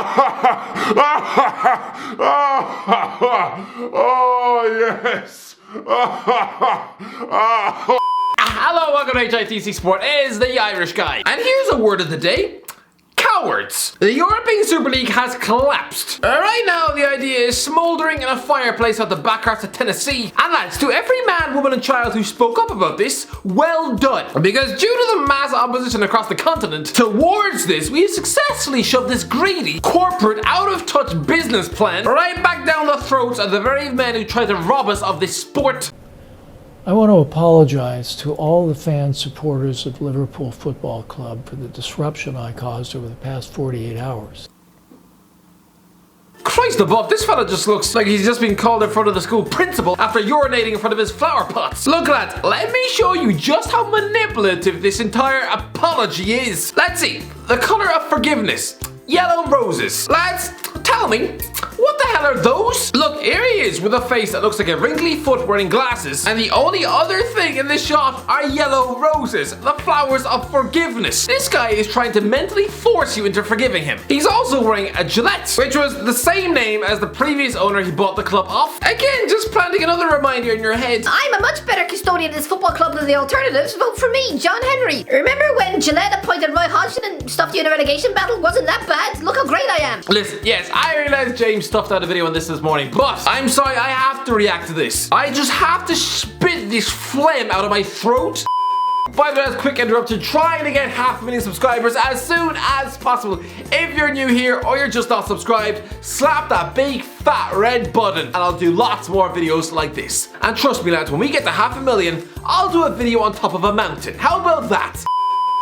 Oh, yes. Hello, welcome to HITC Sport. It is the Irish guy. And here's a word of the day. Cowards. The European Super League has collapsed. Right now, the idea is smouldering in a fireplace at the backhearts of Tennessee. And lads, to every man, woman and child who spoke up about this, well done. Because due to the mass opposition across the continent towards this, we have successfully shoved this greedy, corporate, out-of-touch business plan right back down the throats of the very men who tried to rob us of this sport. I want to apologize to all the fans, supporters of Liverpool Football Club for the disruption I caused over the past 48 hours. Christ above, this fella just looks like he's just been called in front of the school principal after urinating in front of his flower pots. Look lads, let me show you just how manipulative this entire apology is. Let's see, the colour of forgiveness. Yellow roses. Lads, tell me, what the hell are those? Look, here he is with a face that looks like a wrinkly foot wearing glasses, and the only other thing in this shot are yellow roses, the flowers of forgiveness. This guy is trying to mentally force you into forgiving him. He's also wearing a Gillette, which was the same name as the previous owner he bought the club off. Again, just planting another reminder in your head. I'm a much better custodian of this football club than the alternatives. Vote for me, John Henry. Remember when Gillette appointed Roy Hodgson and stuffed you in a relegation battle? Wasn't that bad? Look how great I am. Listen, yes, I realize James stuffed out a video on this morning, but I'm sorry, I have to react to this. I just have to spit this phlegm out of my throat. 5 minutes quick interruption, trying to get 500,000 subscribers as soon as possible. If you're new here or you're just not subscribed, slap that big fat red button and I'll do lots more videos like this. And trust me lads, when we get to 500,000, I'll do a video on top of a mountain. How about that?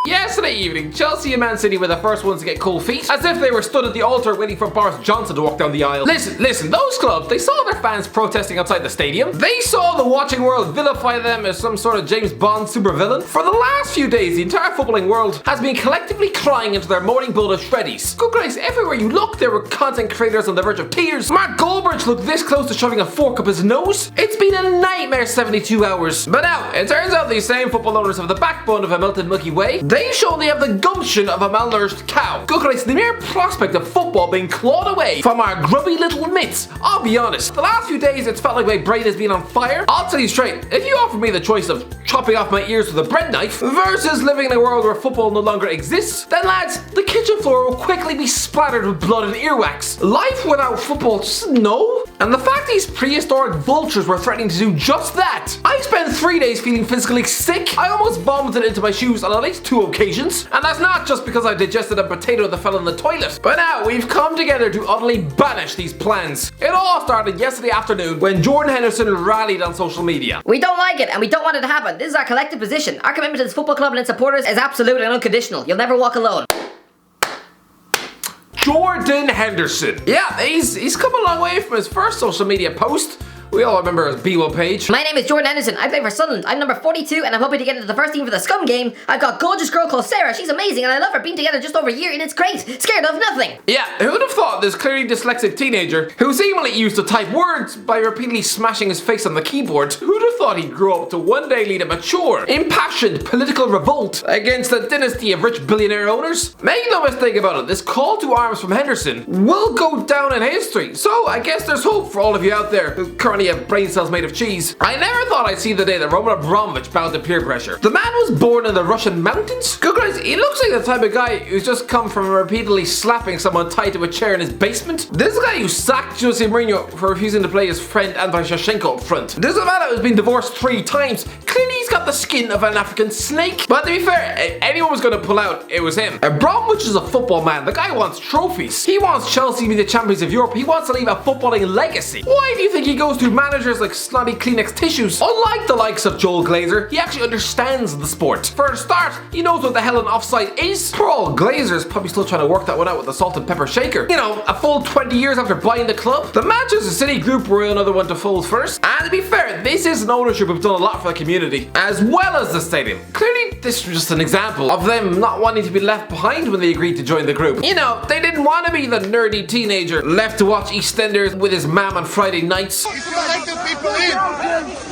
Yesterday evening, Chelsea and Man City were the first ones to get cold feet, as if they were stood at the altar waiting for Boris Johnson to walk down the aisle. Listen, those clubs, they saw their fans protesting outside the stadium. They saw the watching world vilify them as some sort of James Bond supervillain. For the last few days, the entire footballing world has been collectively crying into their mourning bowl of shreddies. Good grace, everywhere you look, there were content creators on the verge of tears. Mark Goldberg looked this close to shoving a fork up his nose. It's been a nightmare 72 hours. But now, it turns out these same football owners have the backbone of a melted Milky Way. They show they have the gumption of a malnourished cow. Good Christ, the mere prospect of football being clawed away from our grubby little mitts. I'll be honest, the last few days it's felt like my brain has been on fire. I'll tell you straight, if you offer me the choice of chopping off my ears with a bread knife versus living in a world where football no longer exists, then lads, the kitchen floor will quickly be splattered with blood and earwax. Life without football, just no. And the fact these prehistoric vultures were threatening to do just that. I spent 3 days feeling physically sick. I almost vomited into my shoes on at least 2 occasions. And that's not just because I digested a potato that fell in the toilet. But now we've come together to utterly banish these plans. It all started yesterday afternoon when Jordan Henderson rallied on social media. We don't like it and we don't want it to happen. This is our collective position. Our commitment to this football club and its supporters is absolute and unconditional. You'll never walk alone. Jordan Henderson. Yeah, he's come a long way from his first social media post. We all remember his B1 page. My name is Jordan Henderson. I play for Sunderland. I'm number 42 and I'm hoping to get into the first team for the Scum game. I've got a gorgeous girl called Sarah. She's amazing and I love her. Been together just over a year and it's great. Scared of nothing. Yeah, who would have thought this clearly dyslexic teenager who seemingly used to type words by repeatedly smashing his face on the keyboard, who'd have thought he'd grow up to one day lead a mature, impassioned political revolt against a dynasty of rich billionaire owners? Make no mistake about it, this call to arms from Henderson will go down in history. So I guess there's hope for all of you out there who currently have brain cells made of cheese. I never thought I'd see the day that Roman Abramovich bowed to peer pressure. The man was born in the Russian mountains? Good guys, he looks like the type of guy who's just come from repeatedly slapping someone tied to a chair in his basement. This is the guy who sacked Jose Mourinho for refusing to play his friend Andriy Shevchenko up front. This is a man who's been divorced 3 times. Clearly he's got the skin of an African snake. But to be fair, if anyone was going to pull out, it was him. Abramovich is a football man. The guy wants trophies. He wants Chelsea to be the champions of Europe. He wants to leave a footballing legacy. Why do you think he goes through managers like snotty Kleenex tissues? Unlike the likes of Joel Glazer, he actually understands the sport. For a start, he knows what the hell an offside is. Poor old Glazer's probably still trying to work that one out with the salt and pepper shaker. You know, a full 20 years after buying the club. The Manchester City group were another one to fold first. And to be fair, this is an ownership who've done a lot for the community, as as well as the stadium. Clearly, this was just an example of them not wanting to be left behind when they agreed to join the group. You know, they didn't want to be the nerdy teenager left to watch EastEnders with his mum on Friday nights. If you let the people in,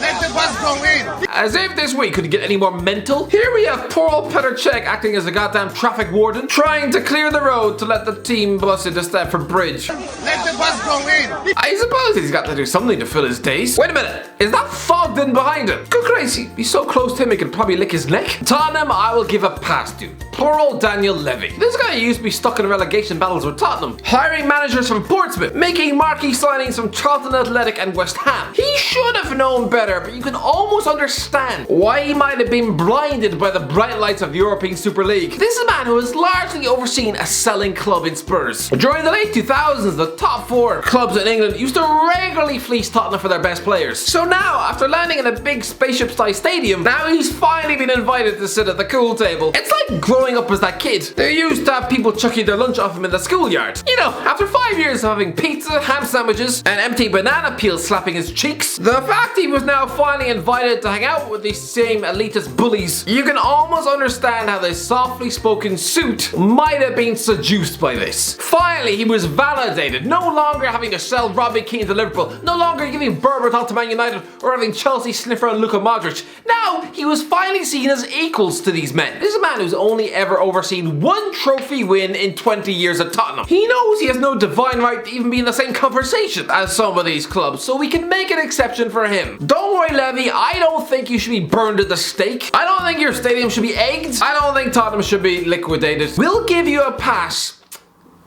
let the bus go in. As if this week could get any more mental. Here we have poor old Petr Cech acting as a goddamn traffic warden, trying to clear the road to let the team bus into Stamford Bridge. Let the bus go in. I suppose he's got to do something to fill his days. Wait a minute, is that Fogden behind him? Good crazy, he's so close to him he could probably lick his neck. Tottenham, I will give a pass to. Poor old Daniel Levy. This guy used to be stuck in relegation battles with Tottenham, hiring managers from Portsmouth, making marquee signings from Charlton Athletic and West Ham. He should have known better, but you can almost understand why he might have been blinded by the bright lights of the European Super League. This is a man who has largely overseen a selling club in Spurs. During the late 2000s, the top 4 clubs in England used to regularly fleece Tottenham for their best players. So now, after landing in a big spaceship-sized stadium, now he's finally been invited to sit at the cool table. It's like growing up as that kid. They used to have people chucking their lunch off him in the schoolyard. You know, after 5 years of having pizza, ham sandwiches, and empty banana peels slapping his cheeks, the fact he was now finally invited to hang out with these same elitist bullies, you can almost understand how this softly spoken suit might have been seduced by this. Finally, he was validated, no longer having to sell Robbie Keane to Liverpool, no longer giving Berbatov to Man United, or having Chelsea sniffer on Luka Modric. Now, he was finally seen as equals to these men. This is a man who's only ever overseen 1 trophy win in 20 years at Tottenham. He knows he has no divine right to even be in the same conversation as some of these clubs, so we can make an exception for him. Don't worry, Levy, I don't think you should be burned at the stake. I don't think your stadium should be egged. I don't think Tottenham should be liquidated. We'll give you a pass,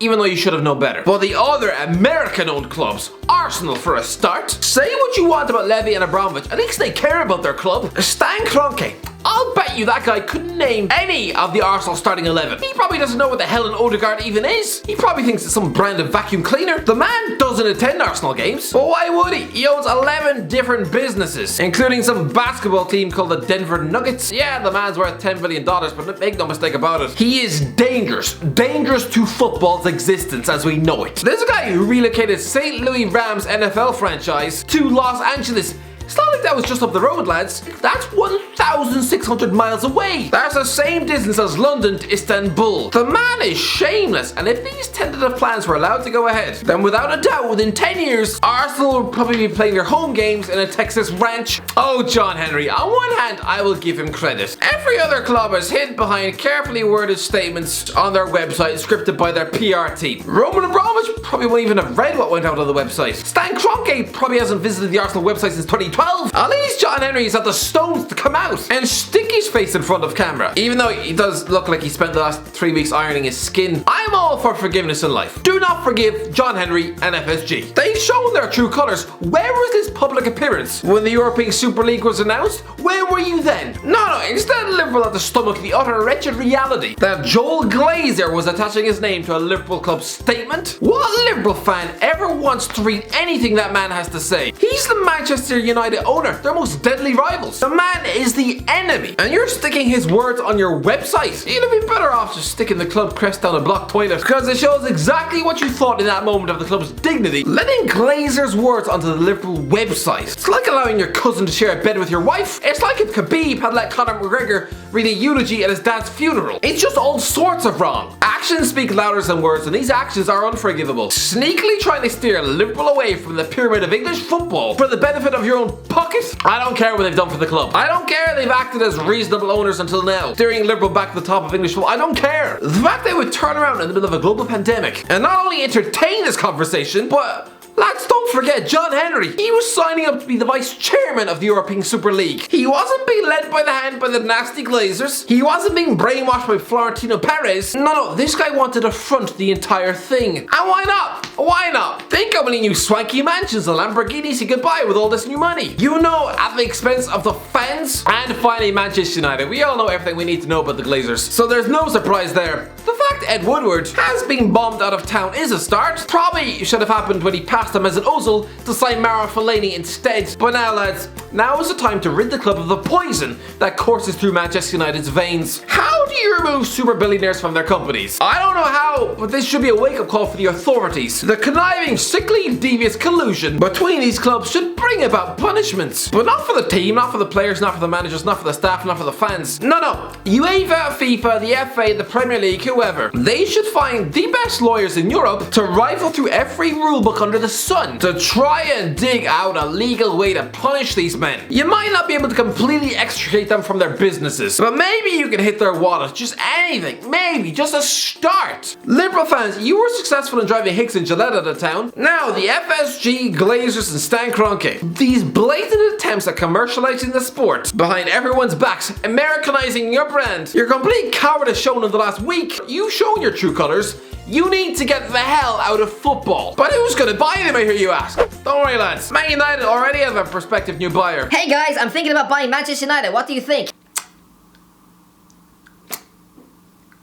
even though you should have known better. But the other American-owned clubs, Arsenal for a start. Say what you want about Levy and Abramovich, at least they care about their club. Stan Kroenke, I'll bet you that guy couldn't name any of the Arsenal starting 11. He probably doesn't know what the hell an Odegaard even is. He probably thinks it's some brand of vacuum cleaner. The man doesn't attend Arsenal games, but why would he? He owns 11 different businesses, including some basketball team called the Denver Nuggets. Yeah, the man's worth $10 billion, but make no mistake about it, he is dangerous. Dangerous to football's existence as we know it. This guy who relocated St. Louis Rams NFL franchise to Los Angeles. It's not like that was just up the road, lads. That's 1,600 miles away. That's the same distance as London to Istanbul. The man is shameless, and if these tentative plans were allowed to go ahead, then without a doubt, within 10 years, Arsenal will probably be playing their home games in a Texas ranch. Oh, John Henry, on one hand, I will give him credit. Every other club is hid behind carefully worded statements on their website scripted by their PR team. Roman Abramovich probably won't even have read what went out on the website. Stan Kroenke probably hasn't visited the Arsenal website since 2012. At least John Henry's had the stones to come out and stick his face in front of camera. Even though he does look like he spent the last 3 weeks ironing his skin. I'm all for forgiveness in life. Do not forgive John Henry and FSG. They've shown their true colours. Where was this public appearance? When the European Super League was announced? Where were you then? No, instead Liverpool had to stomach the utter wretched reality that Joel Glazer was attaching his name to a Liverpool club statement. What Liverpool fan ever wants to read anything that man has to say? He's the Manchester United owner, their most deadly rivals. The man is the enemy, and you're sticking his words on your website. You'd have been better off just sticking the club crest down a block toilet, because it shows exactly what you thought in that moment of the club's dignity. Letting Glazer's words onto the Liverpool website. It's like allowing your cousin to share a bed with your wife. It's like if Khabib had let Conor McGregor read a eulogy at his dad's funeral. It's just all sorts of wrong. Actions speak louder than words, and these actions are unforgivable. Sneakily trying to steer Liverpool away from the pyramid of English football for the benefit of your own pocket? I don't care what they've done for the club. I don't care they've acted as reasonable owners until now, steering Liverpool back to the top of English football. I don't care. The fact they would turn around in the middle of a global pandemic and not only entertain this conversation, but lads, don't forget John Henry. He was signing up to be the vice chairman of the European Super League. He wasn't being led by the hand by the nasty Glazers. He wasn't being brainwashed by Florentino Perez. No, this guy wanted to front the entire thing. And why not? Why not? Think how many new swanky mansions and Lamborghinis he could buy with all this new money. You know, at the expense of the fans. And finally, Manchester United. We all know everything we need to know about the Glazers, so there's no surprise there. The fact Ed Woodward has been bombed out of town is a start. Probably should have happened when he passed him as an Ozil to sign Mara Fellaini instead. But now, lads, now is the time to rid the club of the poison that courses through Manchester United's veins. How do you remove super billionaires from their companies? I don't know how, but this should be a wake-up call for the authorities. The conniving, sickly, devious collusion between these clubs should bring about punishments. But not for the team, not for the players, not for the managers, not for the staff, not for the fans. No. UEFA, FIFA, the FA, the Premier League, whoever. They should find the best lawyers in Europe to rifle through every rulebook under the sun to try and dig out a legal way to punish these men. You might not be able to completely extricate them from their businesses, but maybe you can hit their wallets. Just anything. Maybe. Just a start. Liverpool fans, you were successful in driving Hicks and Gillette out of town. Now the FSG, Glazers and Stan Kroenke. These blatant attempts at commercializing the sport behind everyone's backs, Americanizing your brand. Your complete cowardice shown in the last week. You've shown your true colors. You need to get the hell out of football. But who's gonna buy them, I hear you ask? Don't worry, lads. Man United already have a prospective new buyer. Hey guys, I'm thinking about buying Manchester United. What do you think?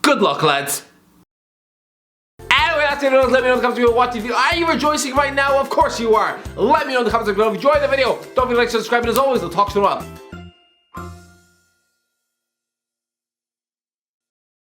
Good luck, lads. Anyway, that's it. Let me know in the comments below what you feel. Are you rejoicing right now? Of course you are. Let me know in the comments below if you enjoyed the video. Don't forget to like, subscribe, and as always, I'll talk to you in a while.